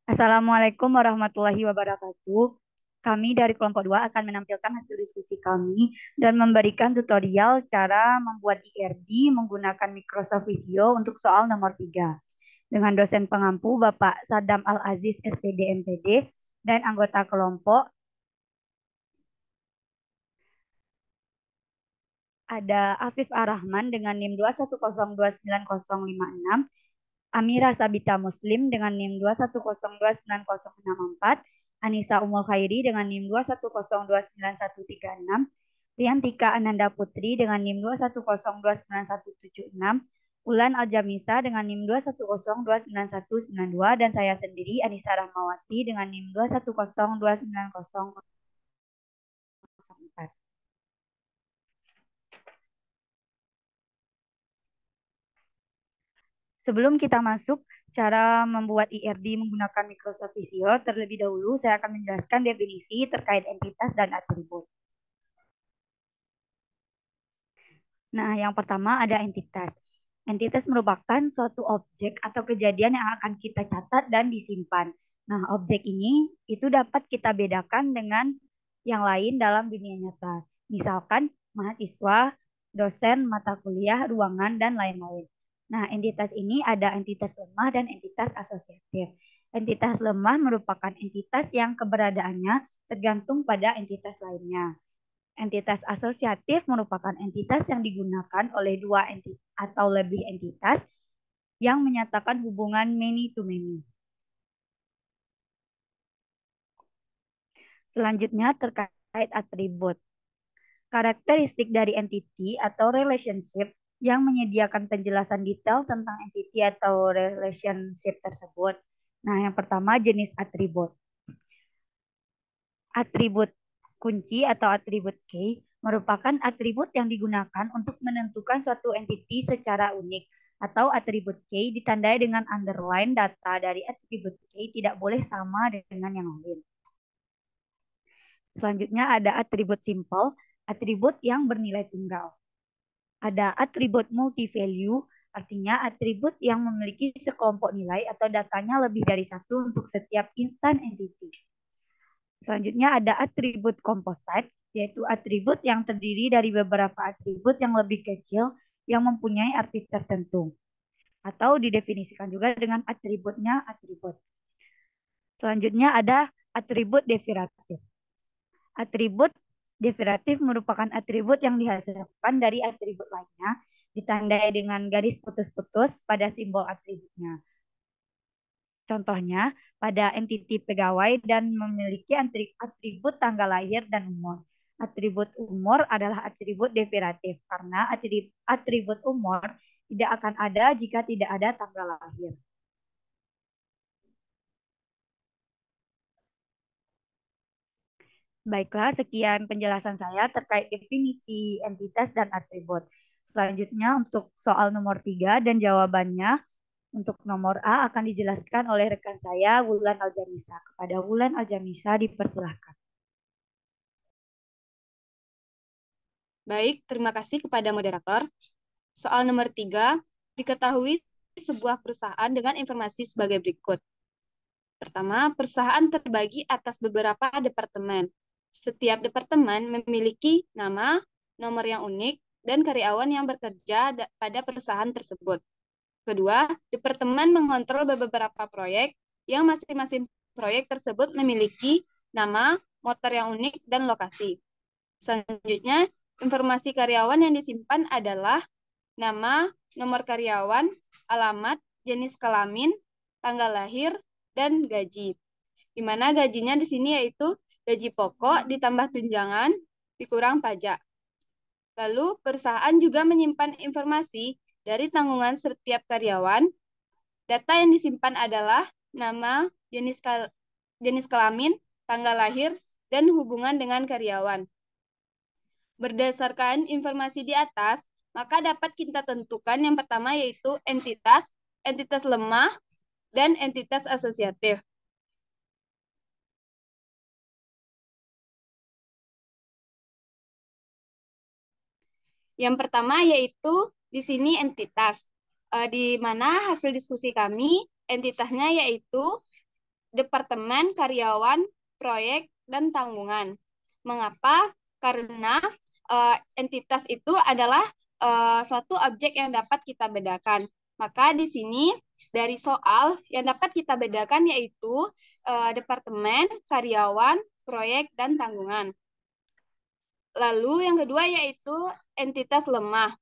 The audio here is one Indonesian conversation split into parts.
Assalamualaikum warahmatullahi wabarakatuh. Kami dari kelompok 2 akan menampilkan hasil diskusi kami dan memberikan tutorial cara membuat IRD menggunakan Microsoft Visio untuk soal nomor 3 dengan dosen pengampu Bapak Sadam Al-Aziz SPD MPD dan anggota kelompok ada Afif Ar-Rahman dengan NIM 210290056, Amira Sabita Muslim dengan NIM 210290064, Anissa Umul Khairi dengan NIM 210291136, Riantika Ananda Putri dengan NIM 210297176, Ulan Aljamisa dengan NIM 210299192, dan saya sendiri Anissa Rahmawati dengan NIM 210290004. Sebelum kita masuk cara membuat IRD menggunakan Microsoft Visio, terlebih dahulu saya akan menjelaskan definisi terkait entitas dan atribut. Nah, yang pertama ada entitas. Entitas merupakan suatu objek atau kejadian yang akan kita catat dan disimpan. Nah, objek ini itu dapat kita bedakan dengan yang lain dalam dunia nyata. Misalkan mahasiswa, dosen, mata kuliah, ruangan, dan lain-lain. Nah, entitas ini ada entitas lemah dan entitas asosiatif. Entitas lemah merupakan entitas yang keberadaannya tergantung pada entitas lainnya. Entitas asosiatif merupakan entitas yang digunakan oleh dua entitas atau lebih entitas yang menyatakan hubungan many to many. Selanjutnya terkait atribut. Karakteristik dari entity atau relationship yang menyediakan penjelasan detail tentang entity atau relationship tersebut. Nah, yang pertama jenis atribut. Atribut kunci atau atribut key merupakan atribut yang digunakan untuk menentukan suatu entity secara unik, atau atribut key ditandai dengan underline data dari atribut key tidak boleh sama dengan yang lain. Selanjutnya ada atribut simple, atribut yang bernilai tunggal. Ada atribut multi-value, artinya atribut yang memiliki sekelompok nilai atau datanya lebih dari satu untuk setiap instan entity. Selanjutnya ada atribut composite, yaitu atribut yang terdiri dari beberapa atribut yang lebih kecil yang mempunyai arti tertentu. Atau didefinisikan juga dengan atributnya atribut. Selanjutnya ada atribut deviratif. Atribut deviratif merupakan atribut yang dihasilkan dari atribut lainnya, ditandai dengan garis putus-putus pada simbol atributnya. Contohnya, pada entiti pegawai dan memiliki atribut tanggal lahir dan umur. Atribut umur adalah atribut deviratif karena atribut umur tidak akan ada jika tidak ada tanggal lahir. Baiklah, sekian penjelasan saya terkait definisi entitas dan atribut. Selanjutnya untuk soal nomor 3 dan jawabannya untuk nomor A akan dijelaskan oleh rekan saya Wulan Aljamisa. Kepada Wulan Aljamisa dipersilahkan. Baik, terima kasih kepada moderator. Soal nomor 3, diketahui sebuah perusahaan dengan informasi sebagai berikut. Pertama, perusahaan terbagi atas beberapa departemen. Setiap departemen memiliki nama, nomor yang unik, dan karyawan yang bekerja pada perusahaan tersebut. Kedua, departemen mengontrol beberapa proyek yang masing-masing proyek tersebut memiliki nama, motor yang unik, dan lokasi. Selanjutnya, informasi karyawan yang disimpan adalah nama, nomor karyawan, alamat, jenis kelamin, tanggal lahir, dan gaji. Di mana gajinya di sini yaitu gaji pokok ditambah tunjangan dikurang pajak. Lalu perusahaan juga menyimpan informasi dari tanggungan setiap karyawan. Data yang disimpan adalah nama, jenis kelamin, tanggal lahir, dan hubungan dengan karyawan. Berdasarkan informasi di atas, maka dapat kita tentukan yang pertama yaitu entitas, entitas lemah, dan entitas asosiatif. Yang pertama yaitu di sini entitas, di mana hasil diskusi kami entitasnya yaitu departemen, karyawan, proyek, dan tanggungan. Mengapa? Karena entitas itu adalah suatu objek yang dapat kita bedakan. Maka di sini dari soal yang dapat kita bedakan yaitu departemen, karyawan, proyek, dan tanggungan. Lalu yang kedua yaitu entitas lemah.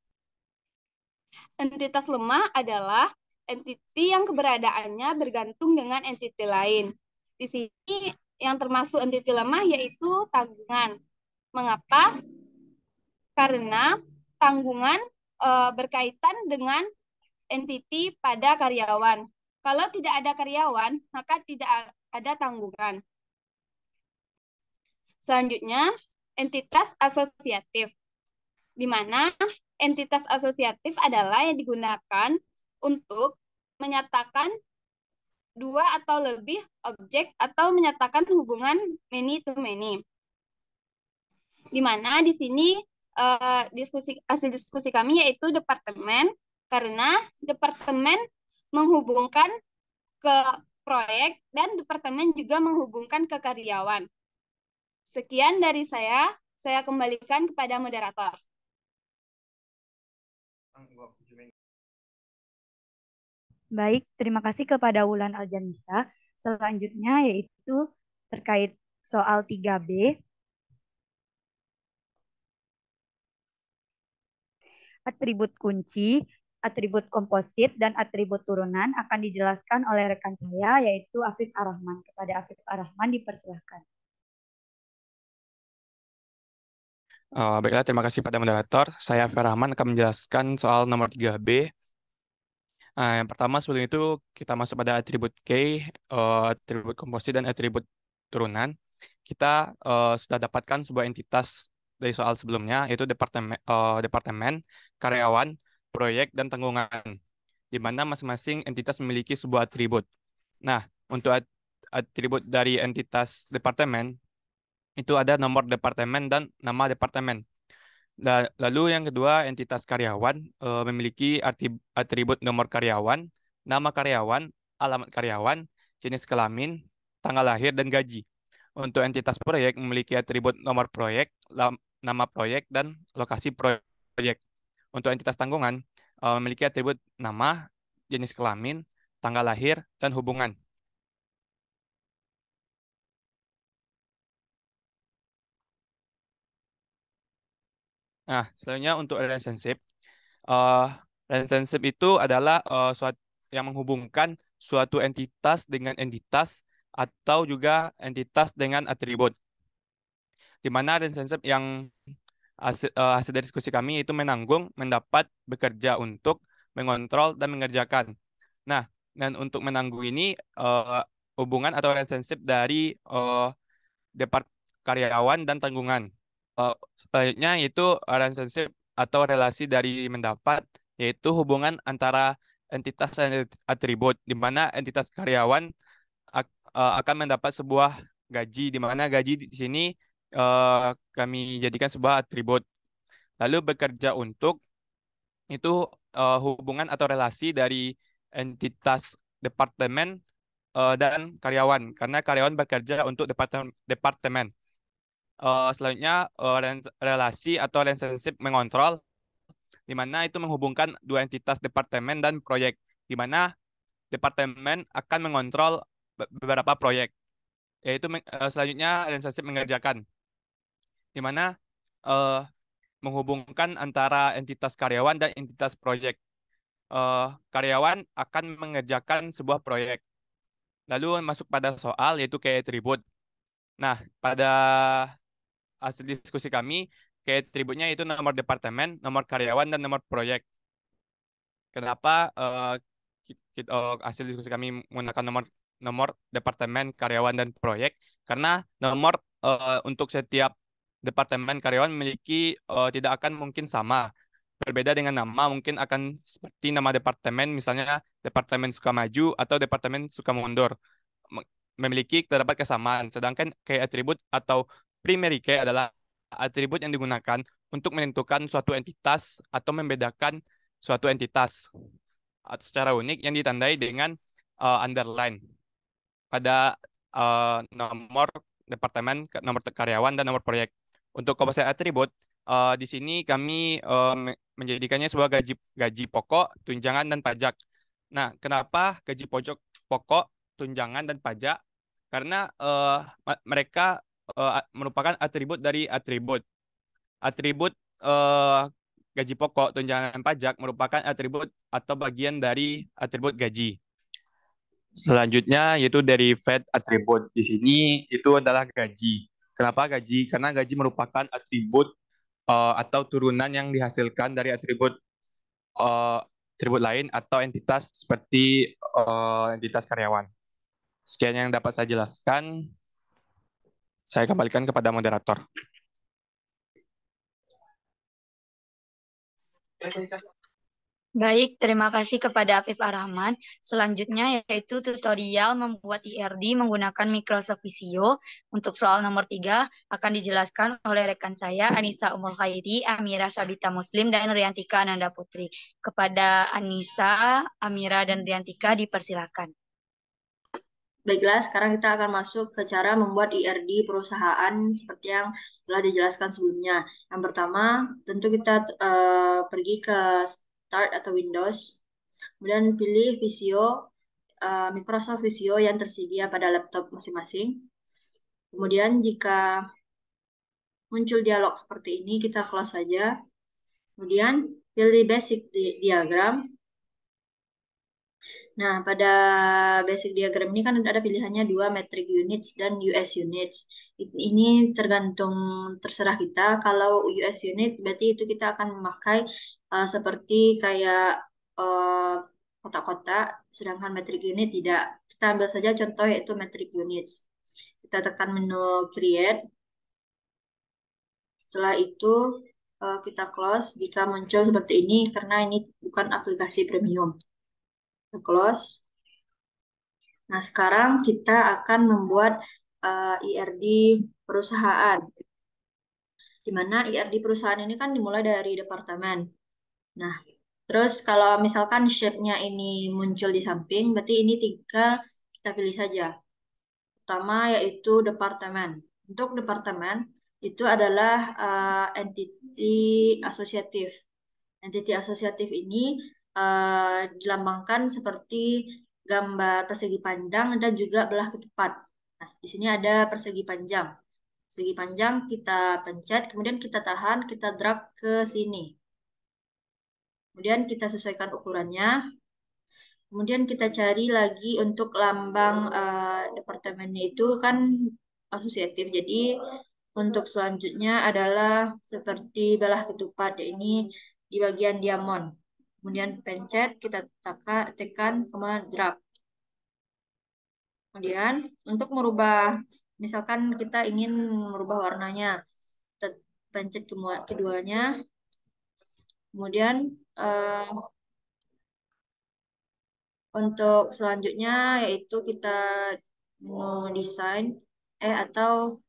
Entitas lemah adalah entiti yang keberadaannya bergantung dengan entiti lain. Di sini yang termasuk entiti lemah yaitu tanggungan. Mengapa? Karena tanggungan berkaitan dengan entiti pada karyawan. Kalau tidak ada karyawan, maka tidak ada tanggungan. Selanjutnya, entitas asosiatif, di mana entitas asosiatif adalah yang digunakan untuk menyatakan dua atau lebih objek atau menyatakan hubungan many to many. Di mana di sini hasil diskusi kami yaitu departemen, karena departemen menghubungkan ke proyek dan departemen juga menghubungkan ke karyawan. Sekian dari saya kembalikan kepada moderator. Baik, terima kasih kepada Wulan Aljanisa. Selanjutnya yaitu terkait soal 3B. Atribut kunci, atribut komposit, dan atribut turunan akan dijelaskan oleh rekan saya, yaitu Afif Ar-Rahman. Kepada Afif Ar-Rahman dipersilahkan. Baiklah, terima kasih pada moderator. Saya Farahman akan menjelaskan soal nomor 3B. Yang pertama sebelum itu kita masuk pada atribut K, atribut komposit dan atribut turunan. Kita sudah dapatkan sebuah entitas dari soal sebelumnya, yaitu departemen, karyawan, proyek, dan tanggungan, di mana masing-masing entitas memiliki sebuah atribut. Nah, untuk atribut dari entitas departemen, itu ada nomor departemen dan nama departemen. Lalu yang kedua, entitas karyawan memiliki atribut nomor karyawan, nama karyawan, alamat karyawan, jenis kelamin, tanggal lahir, dan gaji. Untuk entitas proyek memiliki atribut nomor proyek, nama proyek, dan lokasi proyek. Untuk entitas tanggungan memiliki atribut nama, jenis kelamin, tanggal lahir, dan hubungan. Nah, selanjutnya untuk relationship. Relationship itu adalah suatu yang menghubungkan suatu entitas dengan entitas atau juga entitas dengan atribut. Di mana relationship yang hasil dari diskusi kami itu menanggung, mendapat, bekerja untuk, mengontrol, dan mengerjakan. Nah, dan untuk menanggung ini hubungan atau relationship dari depart karyawan dan tanggungan. Selanjutnya itu relationship atau relasi dari mendapat, yaitu hubungan antara entitas dan atribut, di mana entitas karyawan akan mendapat sebuah gaji, di mana gaji di sini kami jadikan sebuah atribut. Lalu bekerja untuk itu hubungan atau relasi dari entitas departemen dan karyawan, karena karyawan bekerja untuk departemen. Selanjutnya relasi atau relationship mengontrol, di mana itu menghubungkan dua entitas departemen dan proyek, di mana departemen akan mengontrol beberapa proyek, yaitu selanjutnya relationship mengerjakan, di mana eh, menghubungkan antara entitas karyawan dan entitas proyek. Karyawan akan mengerjakan sebuah proyek. Lalu masuk pada soal yaitu kayak atribut. Nah, pada hasil diskusi kami, kayak atributnya itu nomor departemen, nomor karyawan, dan nomor proyek. Kenapa hasil diskusi kami menggunakan nomor nomor departemen, karyawan, dan proyek? Karena nomor untuk setiap departemen karyawan memiliki tidak akan mungkin sama. Berbeda dengan nama, mungkin akan seperti nama departemen, misalnya Departemen Sukamaju atau Departemen Sukamundur. Memiliki terdapat kesamaan. Sedangkan key atribut atau primary key adalah atribut yang digunakan untuk menentukan suatu entitas atau membedakan suatu entitas secara unik yang ditandai dengan underline. pada nomor departemen, nomor karyawan, dan nomor proyek. Untuk komposisi atribut, di sini kami menjadikannya sebuah gaji pokok, tunjangan, dan pajak. Nah, kenapa gaji pokok, tunjangan, dan pajak? Karena mereka merupakan atribut dari atribut. Atribut eh, gaji pokok, tunjangan, dan pajak merupakan atribut atau bagian dari atribut gaji. Selanjutnya yaitu derivative atribut. Di sini itu adalah gaji. Kenapa gaji? Karena gaji merupakan atribut atau turunan yang dihasilkan dari eh, atribut lain atau entitas seperti entitas karyawan. Sekian yang dapat saya jelaskan. Saya kembalikan kepada moderator. Baik, terima kasih kepada Afif Ar-Rahman. Selanjutnya yaitu tutorial membuat IRD menggunakan Microsoft Visio. Untuk soal nomor 3 akan dijelaskan oleh rekan saya Anissa Umul Khairi, Amira Sabita Muslim, dan Riantika Ananda Putri. Kepada Anissa, Amira, dan Riantika dipersilakan. Baiklah, sekarang kita akan masuk ke cara membuat IRD perusahaan seperti yang telah dijelaskan sebelumnya. Yang pertama, tentu kita pergi ke Start atau Windows, kemudian pilih Visio, Microsoft Visio yang tersedia pada laptop masing-masing. Kemudian jika muncul dialog seperti ini, kita close saja. Kemudian pilih Basic Diagram. Nah, pada basic diagram ini kan ada pilihannya 2 metric units dan US units. Ini terserah kita. Kalau US unit berarti itu kita akan memakai seperti kayak kotak-kotak, sedangkan metric unit tidak. Kita ambil saja contoh yaitu metric units. Kita tekan menu create. Setelah itu kita close jika muncul seperti ini karena ini bukan aplikasi premium. Close. Nah, sekarang kita akan membuat IRD perusahaan. Di mana IRD perusahaan ini kan dimulai dari departemen. Nah, terus kalau misalkan shape-nya ini muncul di samping, berarti ini tinggal kita pilih saja. Pertama yaitu departemen. Untuk departemen itu adalah entity asosiatif. Entity asosiatif ini dilambangkan seperti gambar persegi panjang dan juga belah ketupat. Nah, di sini ada persegi panjang. Persegi panjang kita pencet, kemudian kita tahan, kita drag ke sini. Kemudian kita sesuaikan ukurannya. Kemudian kita cari lagi untuk lambang departemennya itu kan asosiatif. Jadi untuk selanjutnya adalah seperti belah ketupat, ini di bagian diamond. Kemudian pencet, kita tekan, kemudian drag. Kemudian untuk merubah, misalkan kita ingin merubah warnanya, kita pencet keduanya. Kemudian untuk selanjutnya yaitu kita menu desain atau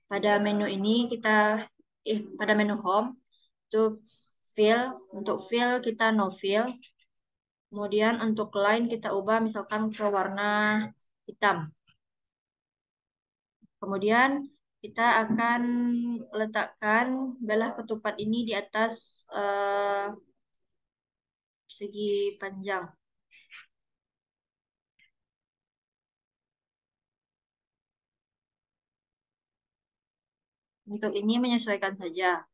pada menu ini kita pada menu home itu fill, untuk fill kita no fill. Kemudian untuk line kita ubah misalkan ke warna hitam. Kemudian kita akan letakkan belah ketupat ini di atas segi panjang. Untuk ini menyesuaikan saja.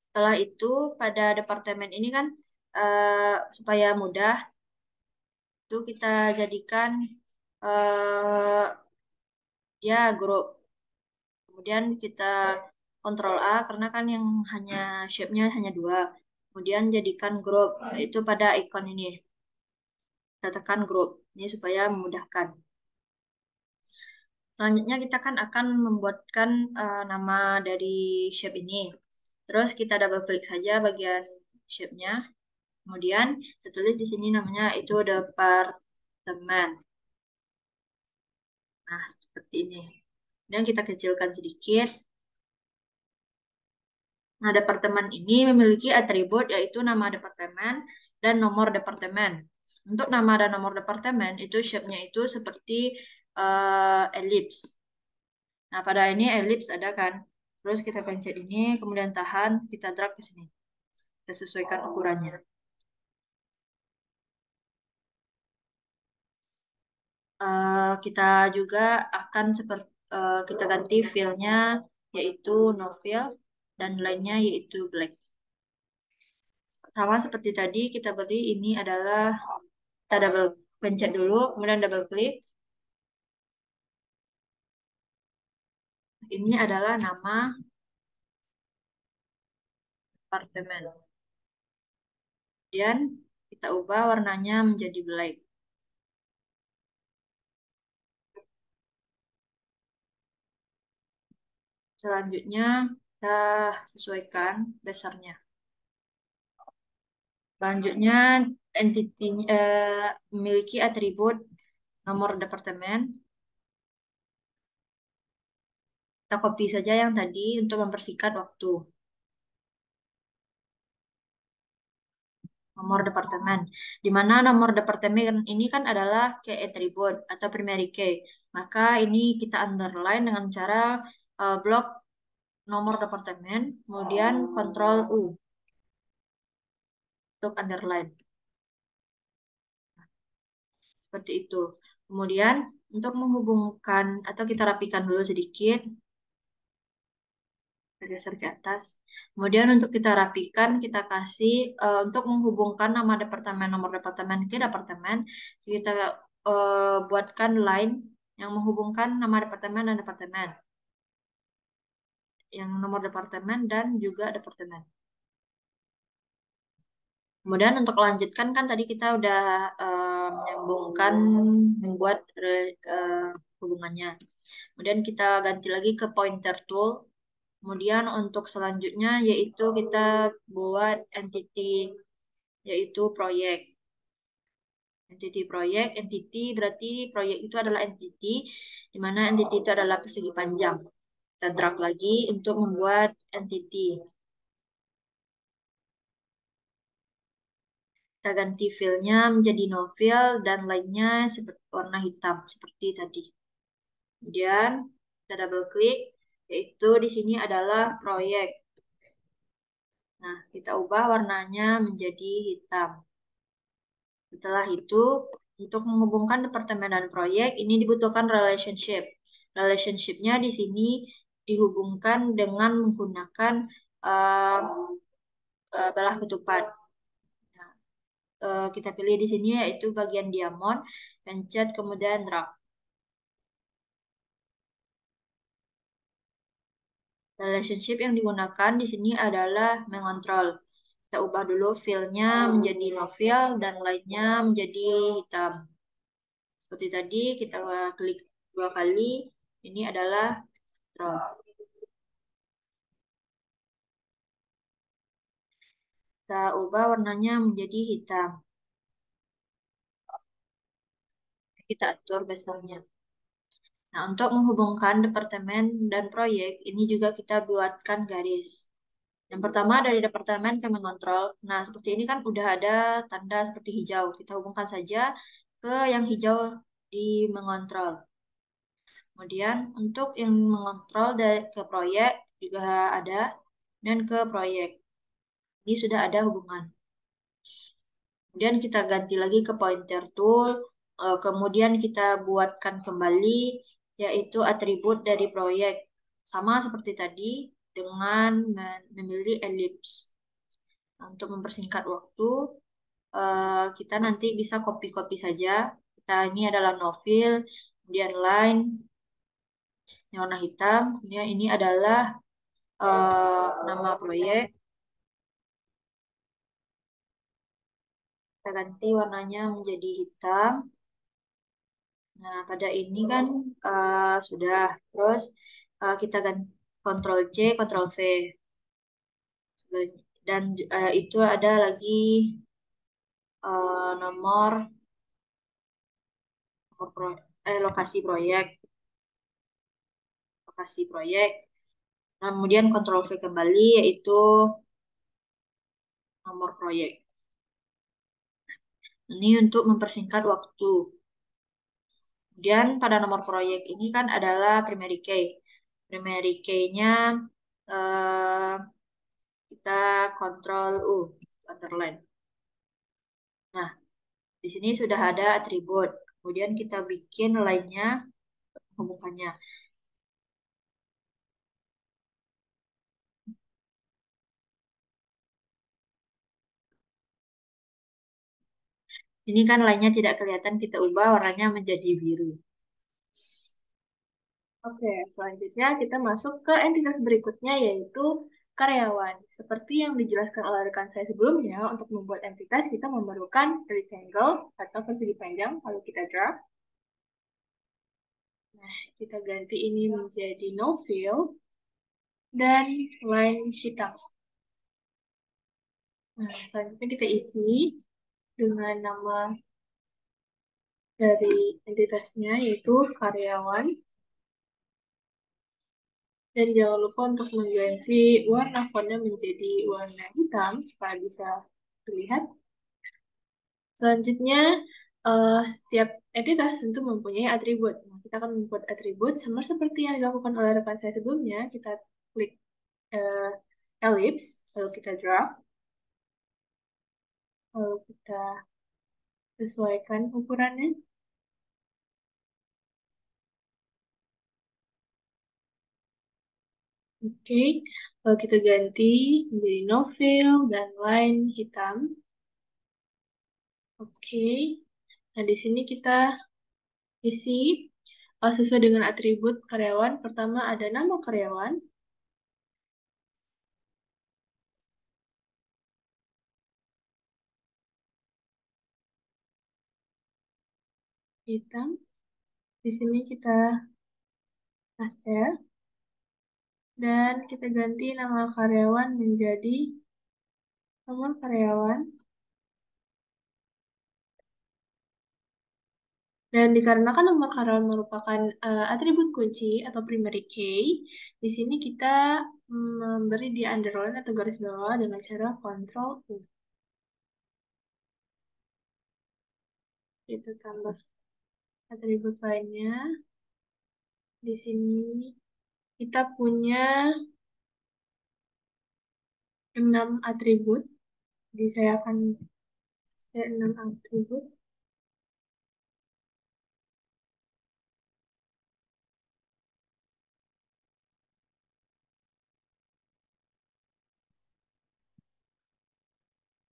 Setelah itu pada departemen ini kan supaya mudah, itu kita jadikan dia grup. Kemudian kita Ctrl A karena kan yang shape-nya hanya 2. Kemudian jadikan grup, itu pada ikon ini. Kita tekan grup, ini supaya memudahkan. Selanjutnya kita kan akan membuatkan nama dari shape ini. Terus kita double klik saja bagian shape-nya. Kemudian kita tulis di sini namanya itu departemen. Nah, seperti ini. Dan kita kecilkan sedikit. Nah, departemen ini memiliki atribut yaitu nama departemen dan nomor departemen. Untuk nama dan nomor departemen itu shape-nya itu seperti elips. Nah, pada ini elips ada kan. Terus kita pencet ini, kemudian tahan, kita drag ke sini. Kita sesuaikan ukurannya. Kita juga akan seperti kita ganti fill-nya yaitu no fill dan lainnya yaitu black. Sama seperti tadi kita beri ini adalah kita double pencet dulu, kemudian double klik. Ini adalah nama apartemen. Kemudian kita ubah warnanya menjadi black. Selanjutnya kita sesuaikan besarnya. Selanjutnya entity memiliki atribut nomor departemen. Kita copy saja yang tadi untuk mempersingkat waktu. Nomor departemen. Di mana nomor departemen ini kan adalah key attribute atau primary key. Maka ini kita underline dengan cara blok nomor departemen, kemudian Ctrl U untuk underline. Seperti itu. Kemudian untuk menghubungkan atau kita rapikan dulu sedikit. Geser ke atas. Kemudian untuk kita rapikan, kita kasih untuk menghubungkan nama departemen, nomor departemen ke departemen, kita buatkan line yang menghubungkan nama departemen dan departemen. Yang nomor departemen dan juga departemen. Kemudian untuk melanjutkan kan tadi kita udah menyambungkan, membuat hubungannya. Kemudian kita ganti lagi ke pointer tool. Kemudian untuk selanjutnya yaitu kita buat entity yaitu proyek. Entity proyek, entity berarti proyek itu adalah entity di mana entity itu adalah persegi panjang. Kita drag lagi untuk membuat entity. Kita ganti fill-nya menjadi no fill dan lainnya seperti warna hitam seperti tadi. Kemudian kita double klik yaitu di sini adalah proyek. Nah, kita ubah warnanya menjadi hitam. Setelah itu, untuk menghubungkan departemen dan proyek, ini dibutuhkan relationship. Relationship-nya di sini dihubungkan dengan menggunakan belah ketupat. Nah, kita pilih di sini yaitu bagian diamond, pencet kemudian drag. Relationship yang digunakan di sini adalah mengontrol. Kita ubah dulu fill-nya menjadi no fill dan lainnya menjadi hitam. Seperti tadi kita klik 2 kali, ini adalah control. Kita ubah warnanya menjadi hitam. Kita atur besarnya. Nah, untuk menghubungkan departemen dan proyek, ini juga kita buatkan garis. Yang pertama dari departemen ke mengontrol. Nah, seperti ini kan udah ada tanda seperti hijau. Kita hubungkan saja ke yang hijau di mengontrol. Kemudian untuk yang mengontrol ke proyek juga ada dan ke proyek. Ini sudah ada hubungan. Kemudian kita ganti lagi ke pointer tool. Kemudian kita buatkan kembali yaitu atribut dari proyek. Sama seperti tadi dengan memilih ellipse. Nah, untuk mempersingkat waktu, kita nanti bisa copy-copy saja. Kita ini adalah no fill, kemudian line yang warna hitam, kemudian ini adalah nama proyek. Kita ganti warnanya menjadi hitam. Nah, pada ini kan sudah. Terus kita ganti Ctrl C, Ctrl V. Dan itu ada lagi nomor lokasi proyek. Lokasi proyek. Kemudian Ctrl V kembali yaitu nomor proyek. Ini untuk mempersingkat waktu. Kemudian pada nomor proyek ini kan adalah primary key. Primary key-nya eh, kita kontrol U, underline. Nah, di sini sudah ada atribut. Kemudian kita bikin line-nya, hubungannya. Ini kan line-nya tidak kelihatan, kita ubah warnanya menjadi biru. Oke, selanjutnya kita masuk ke entitas berikutnya yaitu karyawan. Seperti yang dijelaskan oleh rekan saya sebelumnya, untuk membuat entitas kita memerlukan rectangle atau persegi panjang, lalu kita drag. Nah, kita ganti ini menjadi no fill dan line hitam. Nah, selanjutnya kita isi dengan nama dari entitasnya yaitu karyawan. Dan jangan lupa untuk mengganti warna fontnya menjadi warna hitam supaya bisa terlihat. Selanjutnya, setiap entitas tentu mempunyai atribut. Nah, kita akan membuat atribut sama seperti yang dilakukan oleh rekan saya sebelumnya. Kita klik eh, ellipse, lalu kita drag, lalu kita sesuaikan ukurannya. Oke, lalu kita ganti menjadi no fill dan line hitam. Oke, nah di sini kita isi sesuai dengan atribut karyawan. Pertama ada nama karyawan, hitam. Di sini kita pastel dan kita ganti nama karyawan menjadi nomor karyawan. Dan dikarenakan nomor karyawan merupakan atribut kunci atau primary key, di sini kita memberi di underline atau garis bawah dengan cara Ctrl U. Kita tambah atribut lainnya. Di sini kita punya 6 atribut. Jadi saya akan set 6 atribut.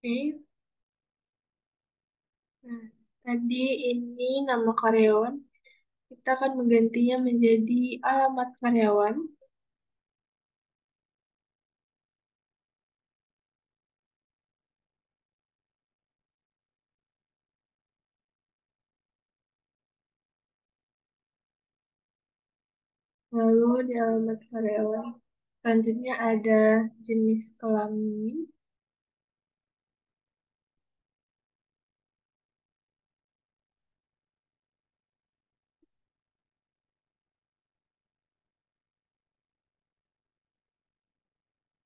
Oke. Nah, tadi ini nama karyawan. Kita akan menggantinya menjadi alamat karyawan. Lalu di alamat karyawan. Selanjutnya ada jenis kelamin.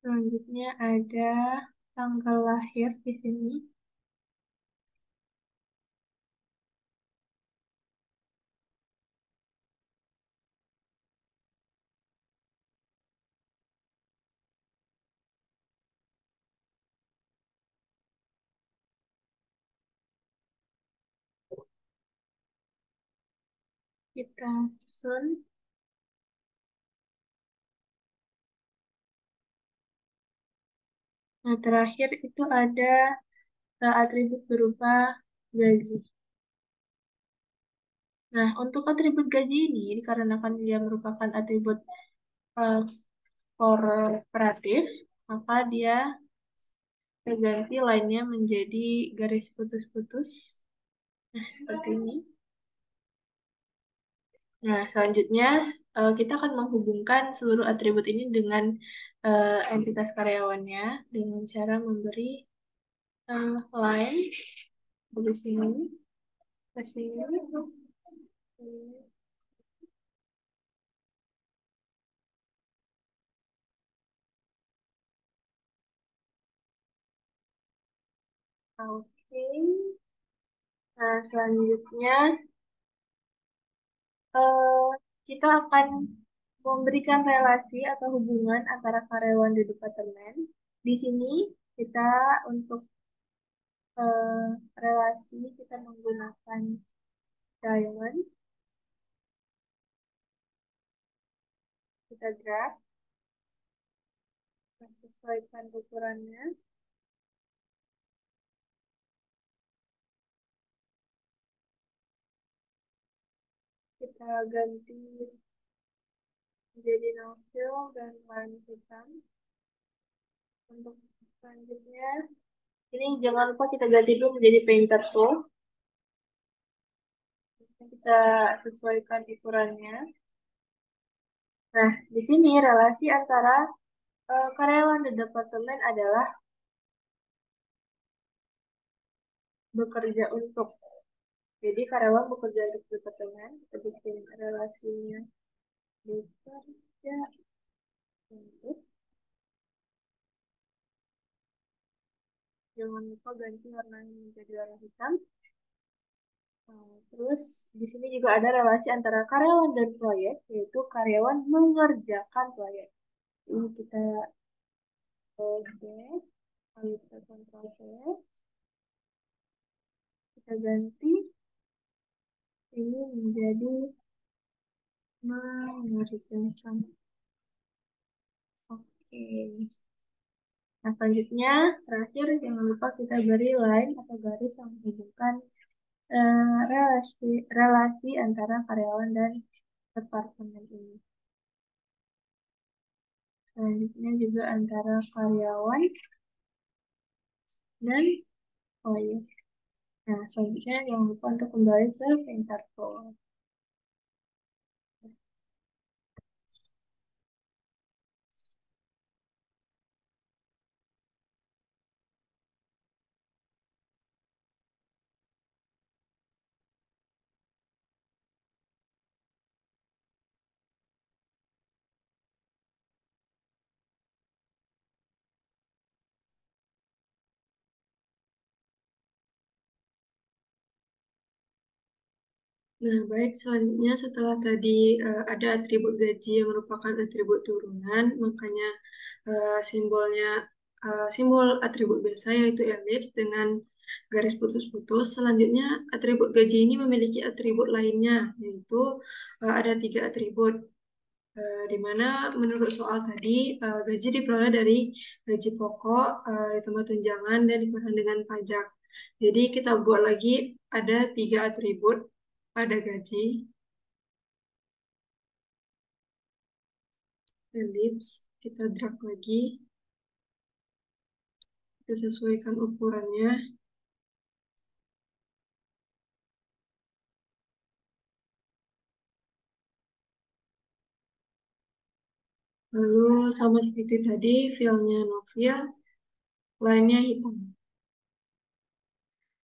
Selanjutnya ada tanggal lahir di sini. Kita susun. Nah, terakhir itu ada atribut berupa gaji. Nah, untuk atribut gaji ini, dikarenakan dia merupakan atribut uh, korporatif, maka dia terganti lainnya menjadi garis putus-putus. Nah, seperti ini. Nah, selanjutnya kita akan menghubungkan seluruh atribut ini dengan entitas karyawannya dengan cara memberi line di sini, ke sini. Oke. Nah, selanjutnya eh, kita akan memberikan relasi atau hubungan antara karyawan di departemen. Di sini kita untuk relasi kita menggunakan diamond, kita graph, kita sesuaikan ukurannya. Kita ganti menjadi no fill dan line hitam. Untuk selanjutnya, ini jangan lupa kita ganti dulu menjadi painter tool. Kita sesuaikan ukurannya. Nah, di sini relasi antara karyawan di departemen adalah bekerja untuk. Jadi karyawan bekerja untuk departemen, kita bikin relasinya bekerja untuk. Jangan lupa ganti warnanya menjadi warna hitam. Terus di sini juga ada relasi antara karyawan dan proyek, yaitu karyawan mengerjakan proyek. Ini kita lalu kita Ctrl V, kita ganti ini menjadi mengerjakan. Oke. Nah, selanjutnya, terakhir jangan lupa kita beri line atau garis yang menghubungkan relasi antara karyawan dan departemen ini. Selanjutnya juga antara karyawan dan proyek. Nah, selanjutnya jangan lupa untuk kembali ke Painter Tool. Nah, baik, selanjutnya setelah tadi ada atribut gaji yang merupakan atribut turunan, makanya simbol atribut biasa yaitu elips dengan garis putus-putus. Selanjutnya, atribut gaji ini memiliki atribut lainnya, yaitu ada 3 atribut. Di mana menurut soal tadi, gaji diperoleh dari gaji pokok, ditambah tunjangan, dan dikurangi dengan pajak. Jadi kita buat lagi ada 3 atribut pada gaji. Elips, kita drag lagi. Kita sesuaikan ukurannya. Lalu sama seperti tadi, fill-nya no fill, line-nya hitam.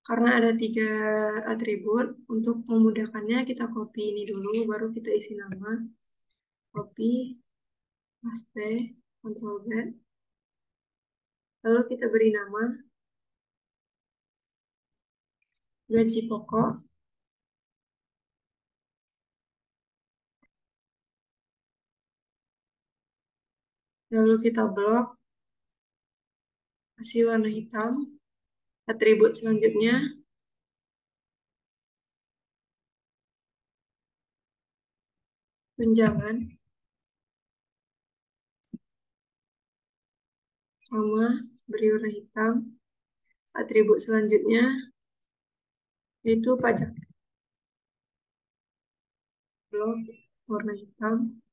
Karena ada 3 atribut, untuk memudahkannya kita copy ini dulu, baru kita isi nama. Copy, paste, Ctrl Z. Lalu kita beri nama gaji pokok. Lalu kita blok, kasih warna hitam. Atribut selanjutnya, tunjangan. Sama, beri warna hitam. Atribut selanjutnya, yaitu pajak. Blok, warna hitam.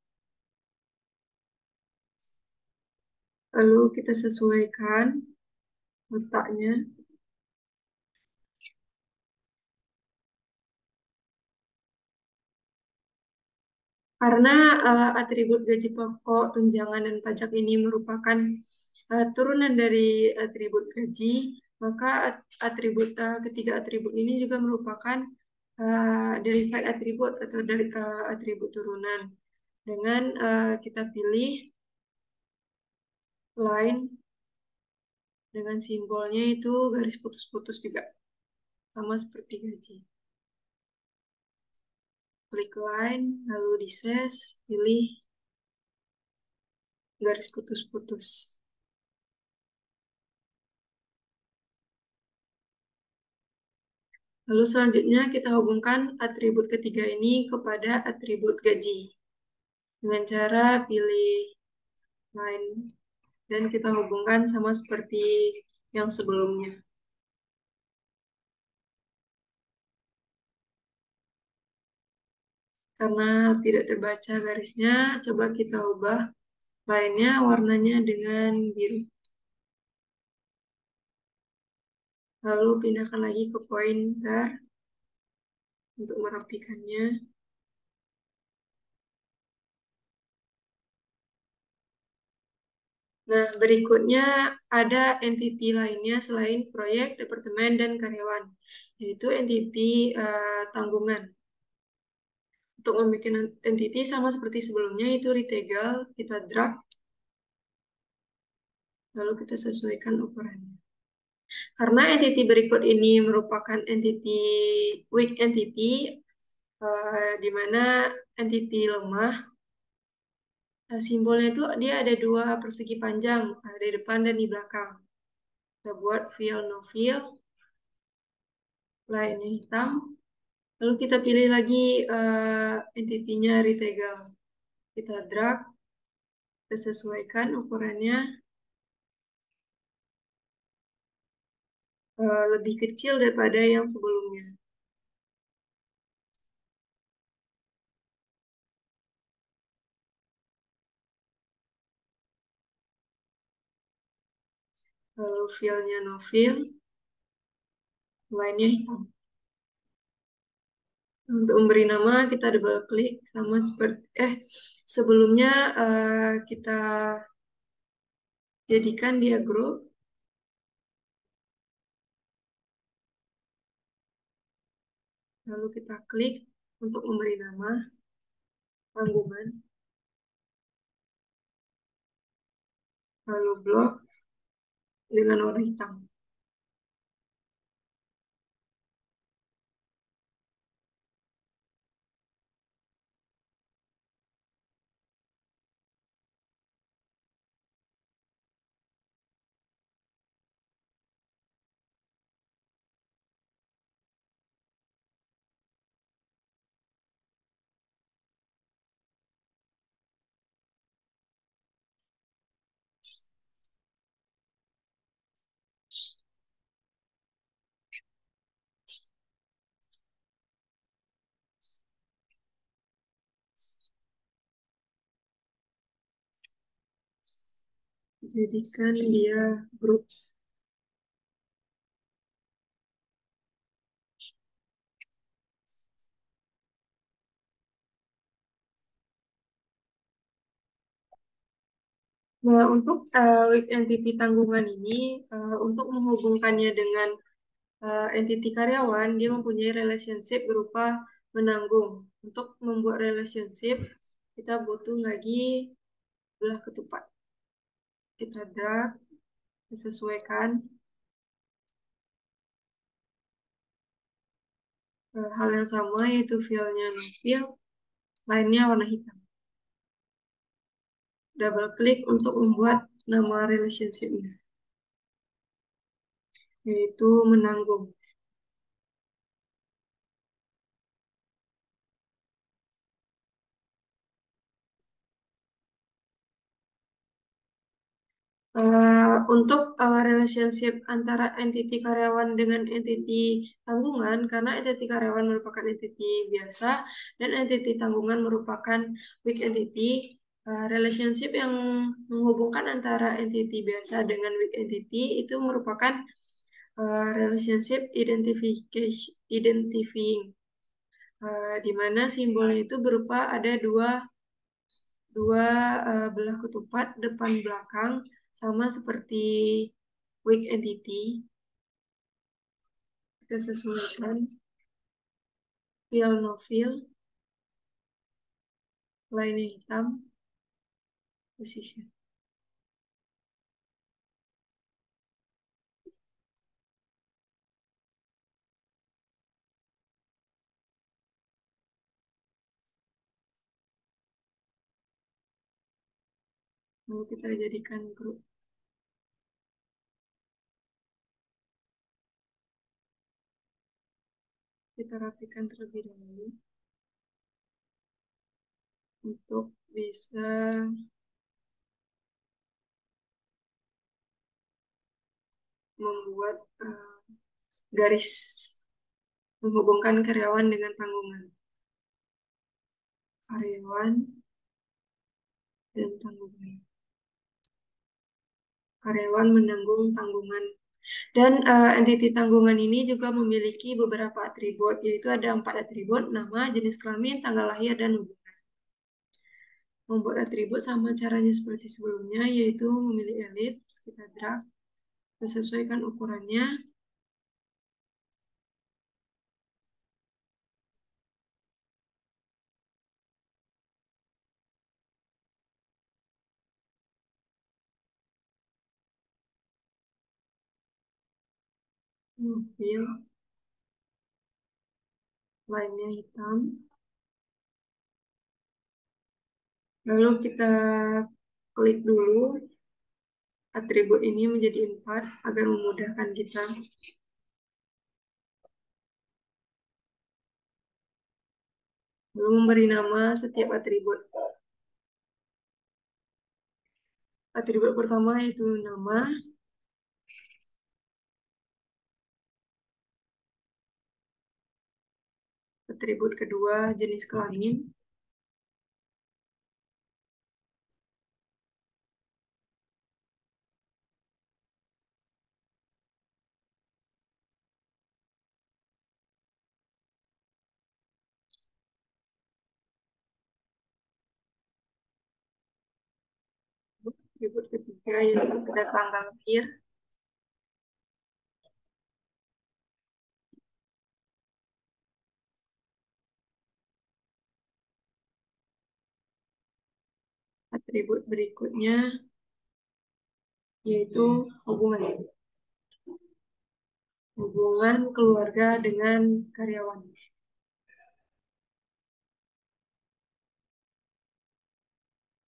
Lalu kita sesuaikan letaknya. Karena atribut gaji pokok, tunjangan, dan pajak ini merupakan turunan dari atribut gaji, maka ketiga atribut ini juga merupakan derived atribut atau dari atribut turunan. Dengan kita pilih line dengan simbolnya itu garis putus-putus juga. sama seperti gaji. Klik line, lalu di size, pilih garis putus-putus. Lalu selanjutnya kita hubungkan atribut ketiga ini kepada atribut gaji. Dengan cara pilih line dan kita hubungkan sama seperti yang sebelumnya. Karena tidak terbaca garisnya, coba kita ubah line-nya warnanya dengan biru. Lalu pindahkan lagi ke pointer untuk merapikannya. Nah, berikutnya ada entity lainnya selain proyek, departemen, dan karyawan, yaitu entity tanggungan. Untuk membuat entity sama seperti sebelumnya, itu retegel, kita drag, lalu kita sesuaikan ukurannya. Karena entity berikut ini merupakan entity weak entity, di mana entity lemah, simbolnya itu dia ada dua persegi panjang, di depan dan di belakang. Kita buat fill no fill, line hitam, lalu kita pilih lagi entity-nya retegel. Kita drag, kita sesuaikan ukurannya lebih kecil daripada yang sebelumnya. Lalu fill-nya no fill, line-nya hitam. Untuk memberi nama kita double klik sama seperti sebelumnya kita jadikan dia group. Lalu kita klik untuk memberi nama tanggungan. Lalu blok dengan warna hitam. Jadikan dia grup. Nah, untuk weak entity tanggungan ini, untuk menghubungkannya dengan entity karyawan, dia mempunyai relationship berupa menanggung. Untuk membuat relationship, kita butuh lagi belah ketupat. Kita drag, disesuaikan. Hal yang sama yaitu fill-nya no fill, lainnya warna hitam. Double klik untuk membuat nama relationship-nya, yaitu menanggung. Untuk relationship antara entity karyawan dengan entity tanggungan, karena entity karyawan merupakan entity biasa dan entity tanggungan merupakan weak entity, relationship yang menghubungkan antara entity biasa dengan weak entity itu merupakan relationship identifying, di mana simbolnya itu berupa ada dua belah ketupat depan belakang sama seperti weak entity. Kita sesuaikan fill no fill, line hitam, position. Lalu kita jadikan grup. Kita rapikan terlebih dahulu untuk bisa membuat garis menghubungkan karyawan dengan tanggungan. Karyawan dan tanggungan. Karyawan menanggung tanggungan. Dan entiti tanggungan ini juga memiliki beberapa atribut, yaitu ada 4 atribut, nama, jenis kelamin, tanggal lahir, dan hubungan. Membuat atribut sama caranya seperti sebelumnya, yaitu memilih elips, kita drag, sesuaikan ukurannya. Fill, line-nya hitam. Lalu kita klik dulu atribut ini menjadi 4 agar memudahkan kita. Lalu memberi nama setiap atribut. Atribut pertama yaitu nama. Atribut kedua jenis kelamin. Atribut ketiga yaitu ada tanggal lahir. Atribut berikutnya yaitu hubungan. Hubungan keluarga dengan karyawan.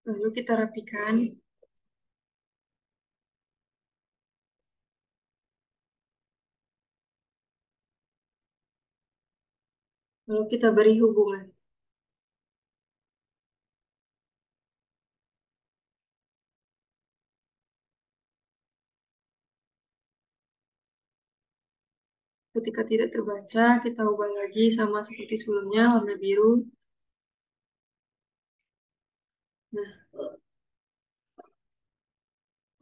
Lalu kita rapikan. Lalu kita beri hubungan. Ketika tidak terbaca, kita ubah lagi sama seperti sebelumnya, warna biru.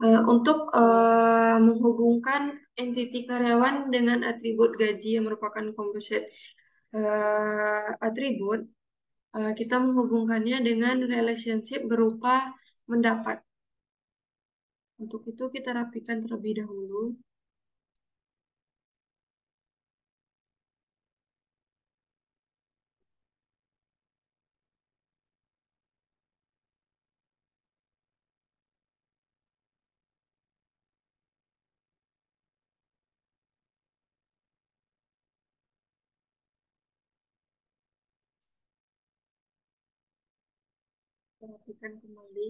Nah, untuk menghubungkan entiti karyawan dengan atribut gaji yang merupakan composite atribut, kita menghubungkannya dengan relationship berupa mendapat. Untuk itu kita rapikan terlebih dahulu. Kita rapikan kembali.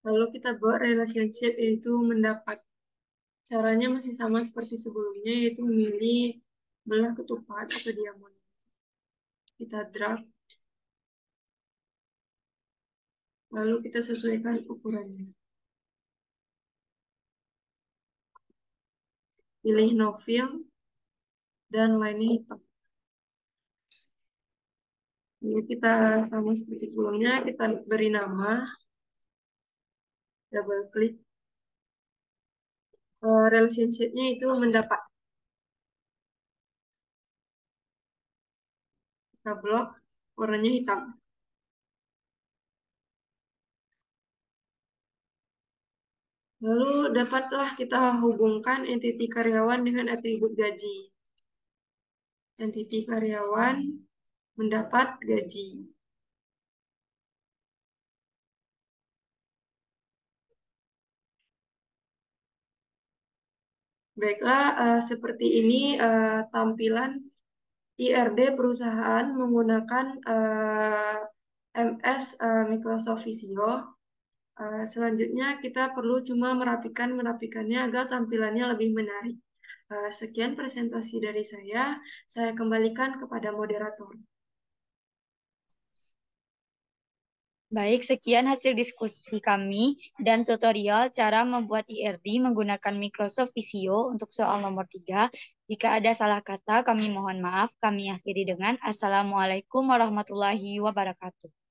Lalu kita buat relationship yaitu mendapat. Caranya masih sama seperti sebelumnya, yaitu memilih belah ketupat atau diamond. Kita drag. Lalu kita sesuaikan ukurannya. Pilih no fill dan line-nya hitam. Lalu kita sama seperti sebelumnya, kita beri nama. Double klik. Relationship-nya itu mendapat. Kita blok, warnanya hitam. Lalu dapatlah kita hubungkan entiti karyawan dengan atribut gaji. Entiti karyawan mendapat gaji. Baiklah, seperti ini tampilan IRD perusahaan menggunakan MS Microsoft Visio. Selanjutnya kita perlu cuma merapikannya agar tampilannya lebih menarik. Sekian presentasi dari saya kembalikan kepada moderator. Baik, sekian hasil diskusi kami dan tutorial cara membuat IRD menggunakan Microsoft Visio untuk soal nomor 3. Jika ada salah kata, kami mohon maaf. Kami akhiri dengan Assalamualaikum warahmatullahi wabarakatuh.